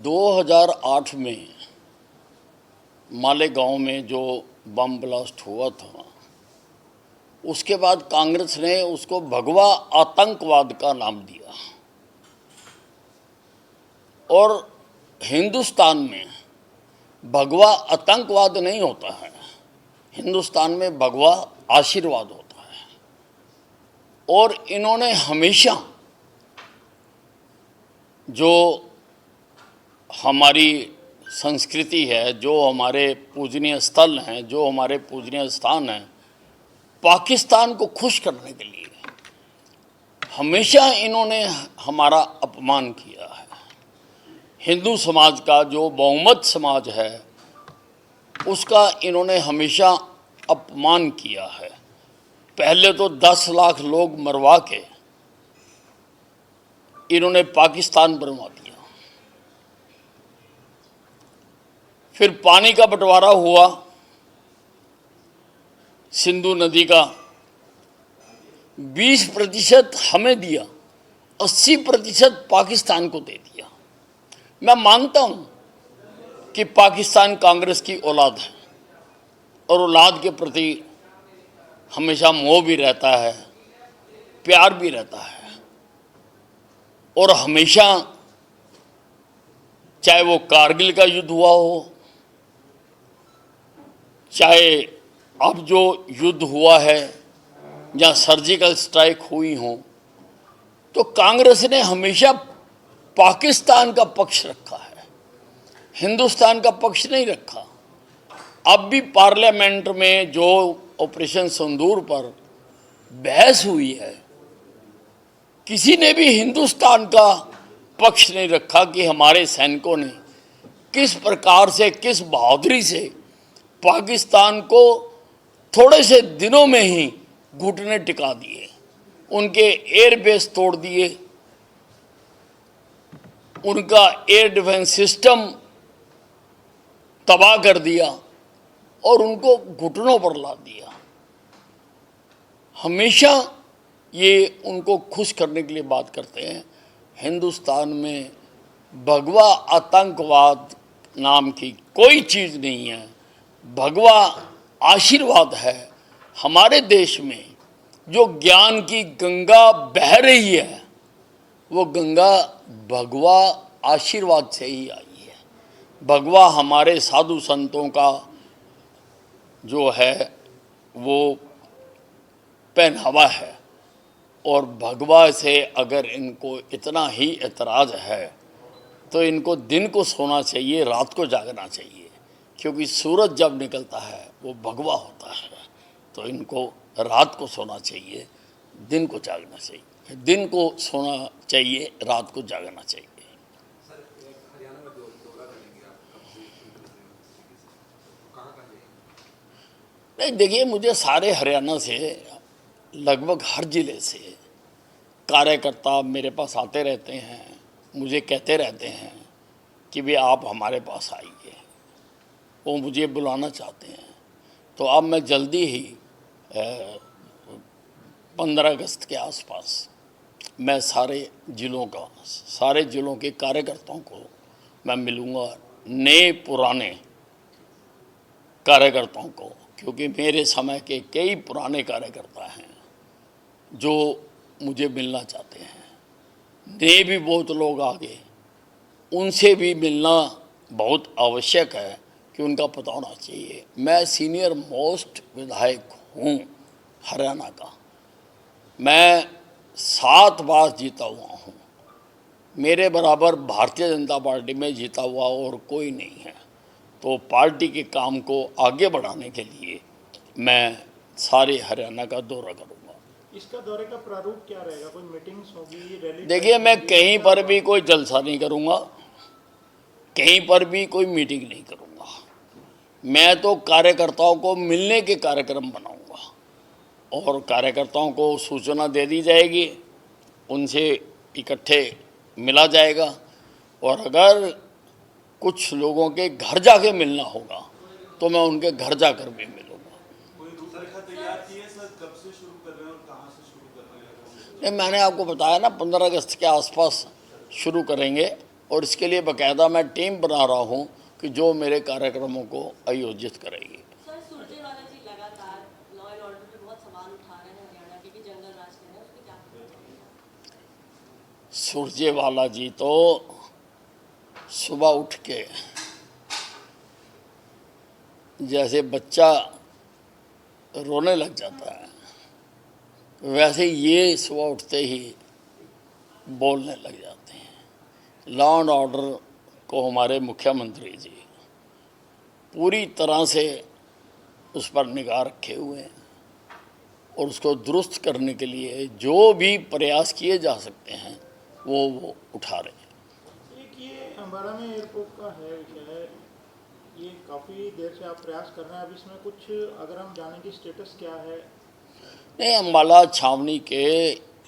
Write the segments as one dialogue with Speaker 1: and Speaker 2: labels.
Speaker 1: 2008 में मालेगांव में जो बम ब्लास्ट हुआ था, उसके बाद कांग्रेस ने उसको भगवा आतंकवाद का नाम दिया। और हिंदुस्तान में भगवा आतंकवाद नहीं होता है, हिंदुस्तान में भगवा आशीर्वाद होता है। और इन्होंने हमेशा जो हमारी संस्कृति है, जो हमारे पूजनीय स्थल हैं, जो हमारे पूजनीय स्थान हैं, पाकिस्तान को खुश करने के लिए हमेशा इन्होंने हमारा अपमान किया है। हिंदू समाज का जो बहुमत समाज है, उसका इन्होंने हमेशा अपमान किया है। पहले तो 10 लाख लोग मरवा के इन्होंने पाकिस्तान बनवा दिया। फिर पानी का बंटवारा हुआ, सिंधु नदी का 20% हमें दिया, 80% पाकिस्तान को दे दिया। मैं मानता हूं कि पाकिस्तान कांग्रेस की औलाद है और औलाद के प्रति हमेशा मोह भी रहता है, प्यार भी रहता है। और हमेशा, चाहे वो कारगिल का युद्ध हुआ हो, चाहे अब जो युद्ध हुआ है या सर्जिकल स्ट्राइक हुई हो, तो कांग्रेस ने हमेशा पाकिस्तान का पक्ष रखा है, हिंदुस्तान का पक्ष नहीं रखा। अब भी पार्लियामेंट में जो ऑपरेशन सिंदूर पर बहस हुई है, किसी ने भी हिंदुस्तान का पक्ष नहीं रखा कि हमारे सैनिकों ने किस प्रकार से, किस बहादुरी से पाकिस्तान को थोड़े से दिनों में ही घुटने टिका दिए, उनके एयरबेस तोड़ दिए, उनका एयर डिफेंस सिस्टम तबाह कर दिया और उनको घुटनों पर ला दिया। हमेशा ये उनको खुश करने के लिए बात करते हैं। हिंदुस्तान में भगवा आतंकवाद नाम की कोई चीज़ नहीं है, भगवा आशीर्वाद है। हमारे देश में जो ज्ञान की गंगा बह रही है, वो गंगा भगवा आशीर्वाद से ही आई है। भगवा हमारे साधु संतों का जो है वो पहनावा है। और भगवा से अगर इनको इतना ही एतराज़ है, तो इनको दिन को सोना चाहिए, रात को जागना चाहिए, क्योंकि सूरज जब निकलता है वो भगवा होता है। तो इनको रात को सोना चाहिए, दिन को जागना चाहिए, दिन को सोना चाहिए, रात को जागना चाहिए। नहीं, देखिए, मुझे सारे हरियाणा से, लगभग हर ज़िले से कार्यकर्ता मेरे पास आते रहते हैं, मुझे कहते रहते हैं कि भी आप हमारे पास आइए। वो मुझे बुलाना चाहते हैं। तो अब मैं जल्दी ही 15 अगस्त के आसपास मैं सारे ज़िलों के कार्यकर्ताओं को मैं मिलूँगा, नए पुराने कार्यकर्ताओं को, क्योंकि मेरे समय के कई पुराने कार्यकर्ता हैं जो मुझे मिलना चाहते हैं। नए भी बहुत लोग आ गए, उनसे भी मिलना बहुत आवश्यक है कि उनका पता होना चाहिए। मैं सीनियर मोस्ट विधायक हूँ हरियाणा का, मैं 7 बार जीता हुआ हूँ। मेरे बराबर भारतीय जनता पार्टी में जीता हुआ और कोई नहीं है। तो पार्टी के काम को आगे बढ़ाने के लिए मैं सारे हरियाणा का दौरा करूँगा।
Speaker 2: इसका दौरे का प्रारूप क्या रहेगा? कोई मीटिंग्स होगी, रैली?
Speaker 1: देखिए, मैं कहीं पर भी कोई जलसा नहीं करूँगा, कहीं पर भी कोई मीटिंग नहीं करूँगा। मैं तो कार्यकर्ताओं को मिलने के कार्यक्रम बनाऊँगा और कार्यकर्ताओं को सूचना दे दी जाएगी, उनसे इकट्ठे मिला जाएगा। और अगर कुछ लोगों के घर जाके मिलना होगा तो मैं उनके घर जाकर भी मिलूँगा। नहीं, मैंने आपको बताया ना, 15 अगस्त के आसपास शुरू करेंगे। और इसके लिए बाकायदा मैं टीम बना रहा हूँ कि जो मेरे कार्यक्रमों को आयोजित करेगी।
Speaker 3: सर, सुरजेवाला जी लगातार लॉ एंड ऑर्डर पे बहुत सवाल उठा रहे हैं हरियाणा के कि जंगल राज कर रहे हैं, उसकी क्या करेंगे?
Speaker 1: सुरजेवाला जी तो सुबह उठ के जैसे बच्चा रोने लग जाता है, वैसे ये सुबह उठते ही बोलने लग जाते हैं। लॉ एंड ऑर्डर को हमारे मुख्यमंत्री जी पूरी तरह से उस पर निगाह रखे हुए हैं और उसको दुरुस्त करने के लिए जो भी प्रयास किए जा सकते हैं वो उठा रहे हैं।
Speaker 2: एक ये अम्बाला में एयरपोर्ट का है विषय, ये काफ़ी देर से आप प्रयास कर रहे हैं, अब इसमें कुछ अगर हम जाने की स्टेटस क्या है?
Speaker 1: नहीं, अम्बाला छावनी के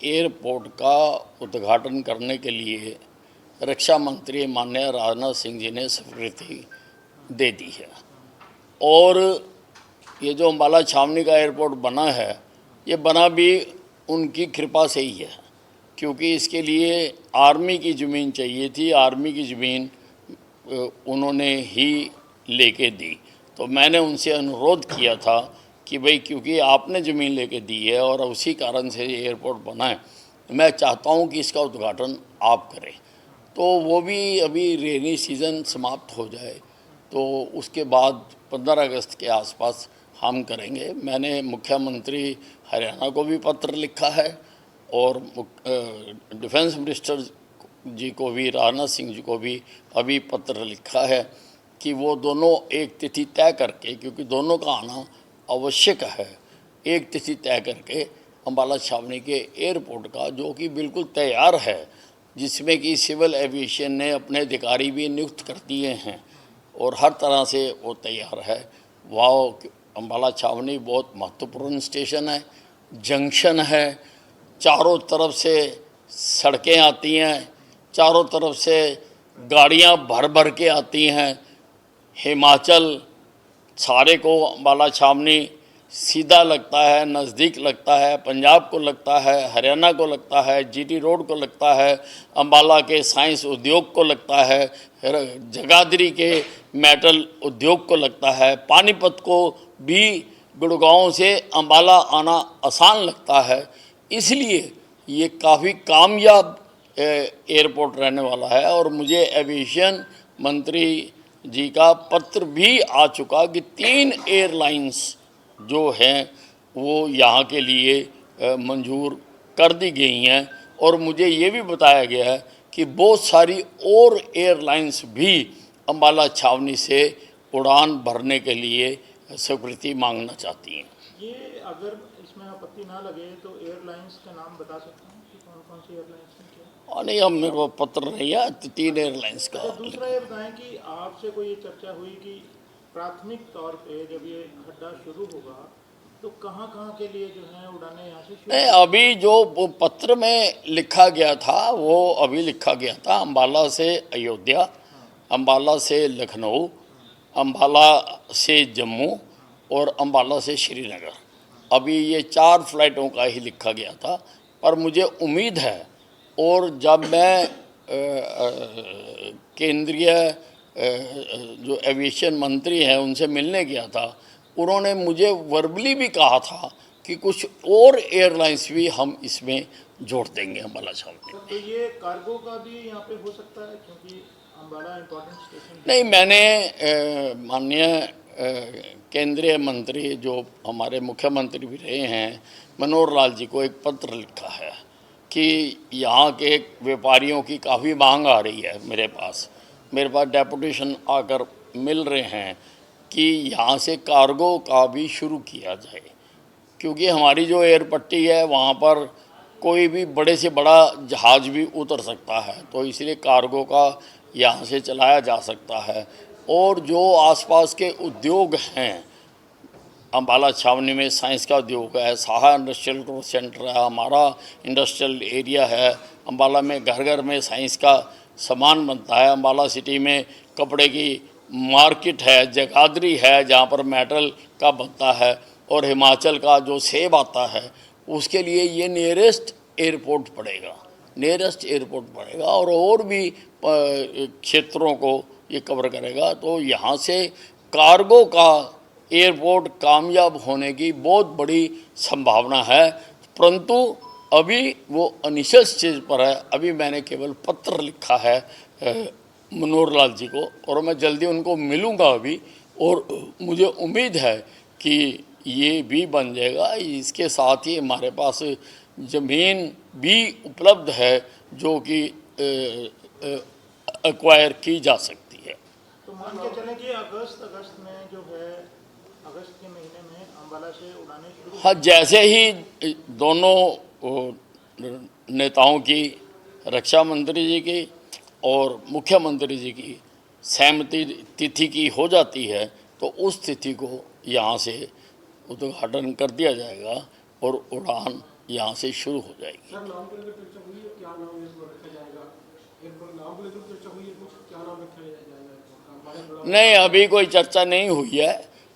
Speaker 1: एयरपोर्ट का उद्घाटन करने के लिए रक्षा मंत्री माननीय राजनाथ सिंह जी ने स्वीकृति दे दी है और ये जो अम्बाला छावनी का एयरपोर्ट बना है ये बना भी उनकी कृपा से ही है, क्योंकि इसके लिए आर्मी की ज़मीन चाहिए थी। आर्मी की ज़मीन उन्होंने ही लेके दी, तो मैंने उनसे अनुरोध किया था कि भाई क्योंकि आपने ज़मीन लेके दी है और उसी कारण से एयरपोर्ट बना है, मैं चाहता हूं कि इसका उद्घाटन आप करें। तो वो भी अभी रेनी सीज़न समाप्त हो जाए तो उसके बाद 15 अगस्त के आसपास हम करेंगे। मैंने मुख्यमंत्री हरियाणा को भी पत्र लिखा है और डिफेंस मिनिस्टर जी को भी, राजनाथ सिंह जी को भी अभी पत्र लिखा है कि वो दोनों एक तिथि तय करके, क्योंकि दोनों का आना आवश्यक है, एक तिथि तय करके अम्बाला छावनी के एयरपोर्ट का, जो कि बिल्कुल तैयार है, जिसमें कि सिविल एविएशन ने अपने अधिकारी भी नियुक्त कर दिए हैं और हर तरह से वो तैयार है। वहाँ अम्बाला छावनी बहुत महत्वपूर्ण स्टेशन है, जंक्शन है, चारों तरफ से सड़कें आती हैं, चारों तरफ से गाड़ियाँ भर भर के आती हैं। हिमाचल सारे को अम्बाला छावनी सीधा लगता है, नज़दीक लगता है, पंजाब को लगता है, हरियाणा को लगता है, जीटी रोड को लगता है, अम्बाला के साइंस उद्योग को लगता है, जगाधरी के मेटल उद्योग को लगता है, पानीपत को भी गुड़गांव से अम्बाला आना आसान लगता है। इसलिए ये काफ़ी कामयाब एयरपोर्ट रहने वाला है और मुझे एविएशन मंत्री जी का पत्र भी आ चुका कि 3 एयरलाइंस जो हैं वो यहाँ के लिए मंजूर कर दी गई हैं और मुझे ये भी बताया गया है कि बहुत सारी और एयरलाइंस भी अम्बाला छावनी से उड़ान भरने के लिए स्वीकृति मांगना चाहती हैं।
Speaker 2: ये अगर इसमें आपत्ति ना लगे तो एयरलाइंस का नाम बता सकते हैं कि कौन कौन सी एयरलाइंस हैं क्या?
Speaker 1: नहीं, अब मेरे को पत्र नहीं है, 3 एयरलाइंस का।
Speaker 2: तो दूसरा ये बताएं कि आपसे कोई ये चर्चा हुई कि प्राथमिक तौर पे जब ये खड्डा शुरू होगा तो कहाँ कहाँ के लिए जो है उड़ाने यहाँ से शुरू?
Speaker 1: नहीं, अभी जो वो पत्र में लिखा गया था वो अभी लिखा गया था अम्बाला से अयोध्या, अम्बाला से लखनऊ, अम्बाला से जम्मू और अम्बाला से श्रीनगर। अभी ये 4 फ्लाइटों का ही लिखा गया था, पर मुझे उम्मीद है और जब मैं केंद्रीय जो एविएशन मंत्री हैं उनसे मिलने गया था, उन्होंने मुझे वर्बली भी कहा था कि कुछ और एयरलाइंस भी हम इसमें जोड़ देंगे अम्बाला छावनी में।
Speaker 2: तो ये कार्गो का भी यहाँ पे हो सकता है क्योंकि अम्बाला इम्पोर्टेंट स्टेशन?
Speaker 1: नहीं, मैंने माननीय केंद्रीय मंत्री जो हमारे मुख्यमंत्री भी रहे हैं मनोहर लाल जी को एक पत्र लिखा है कि यहाँ के व्यापारियों की काफ़ी मांग आ रही है। मेरे पास डेपुटेशन आकर मिल रहे हैं कि यहाँ से कार्गो का भी शुरू किया जाए, क्योंकि हमारी जो एयर पट्टी है वहाँ पर कोई भी बड़े से बड़ा जहाज़ भी उतर सकता है, तो इसलिए कार्गो का यहाँ से चलाया जा सकता है। और जो आसपास के उद्योग हैं, अम्बाला छावनी में साइंस का उद्योग है, साहा इंडस्ट्रियल ग्रोथ सेंटर है, हमारा इंडस्ट्रियल एरिया है, अम्बाला में घर घर में साइंस का सामान बनता है, अम्बाला सिटी में कपड़े की मार्केट है, जगाधरी है जहाँ पर मेटल का बनता है, और हिमाचल का जो सेब आता है उसके लिए ये नियरेस्ट एयरपोर्ट पड़ेगा। नियरेस्ट एयरपोर्ट बनेगा और भी क्षेत्रों को ये कवर करेगा। तो यहाँ से कार्गो का एयरपोर्ट कामयाब होने की बहुत बड़ी संभावना है, परंतु अभी वो इनिशियल स्टेज पर है। अभी मैंने केवल पत्र लिखा है मनोहर लाल जी को और मैं जल्दी उनको मिलूँगा अभी, और मुझे उम्मीद है कि ये भी बन जाएगा। इसके साथ ही हमारे पास ज़मीन भी उपलब्ध है जो कि एक्वायर की जा सकती है।
Speaker 2: तो मान के चलें कि अगस्त में जो है, अगस्त के महीने में अंबाला से उड़ानें शुरू।
Speaker 1: हाँ, जैसे ही दोनों नेताओं की, रक्षा मंत्री जी की और मुख्यमंत्री जी की सहमति तिथि की हो जाती है तो उस तिथि को यहाँ से उद्घाटन कर दिया जाएगा और उड़ान यहाँ से शुरू हो जाएगी।
Speaker 4: सर, नाम को लेकर चर्चा हुई है, क्या नाम इसको रखा जाएगा? एयरपोर्ट नाम को लेकर चर्चा हुई है, कुछ क्या नाम रखा जाएगा?
Speaker 1: नहीं, अभी कोई चर्चा नहीं हुई है।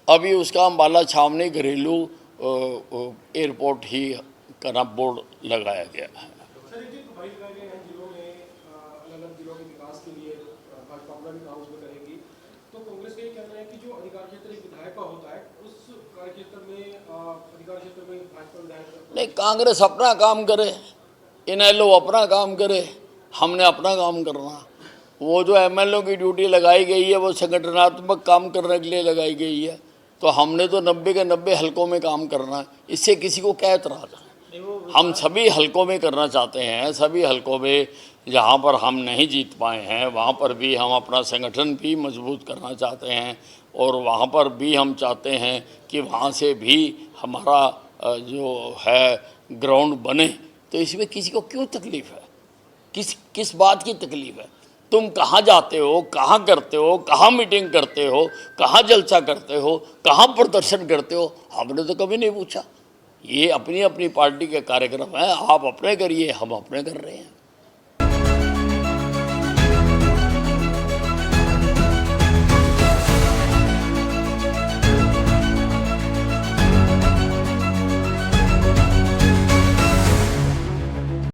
Speaker 1: अभी उसका अम्बाला छावनी घरेलू एयरपोर्ट ही का नाम बोर्ड लगाया गया है।
Speaker 4: सर, एक तो भाई लगाए गए हैं जिलों में, अलग-अलग जिलों के विकास के लिए भाजपा अपना भी काम उसमें करेगी। तो कांग्रेस का ये कहना है कि जो अधिकार क्षेत्र एक विधायक का होता है, उस कार्य क्षेत्र में अधिकार क्षेत्र में भाजपा विधायक
Speaker 1: नहीं, कांग्रेस अपना काम करे, इनेलो अपना काम करे, हमने अपना काम करना। वो जो एमएलओ की ड्यूटी लगाई गई है वो संगठनात्मक काम करने के लिए लगाई गई है, तो हमने तो 90 के 90 हलकों में काम करना है। इससे किसी को क्या एतराज़ है? हम सभी हलकों में करना चाहते हैं। सभी हलकों में जहाँ पर हम नहीं जीत पाए हैं वहाँ पर भी हम अपना संगठन भी मजबूत करना चाहते हैं और वहाँ पर भी हम चाहते हैं कि वहाँ से भी हमारा जो है ग्राउंड बने। तो इसमें किसी को क्यों तकलीफ़ है? किस बात की तकलीफ़ है? तुम कहाँ जाते हो, कहाँ करते हो, कहाँ मीटिंग करते हो, कहाँ जलसा करते हो, कहाँ प्रदर्शन करते हो? हमने तो कभी नहीं पूछा। ये अपनी अपनी पार्टी के कार्यक्रम हैं, आप अपने करिए, हम अपने कर रहे हैं।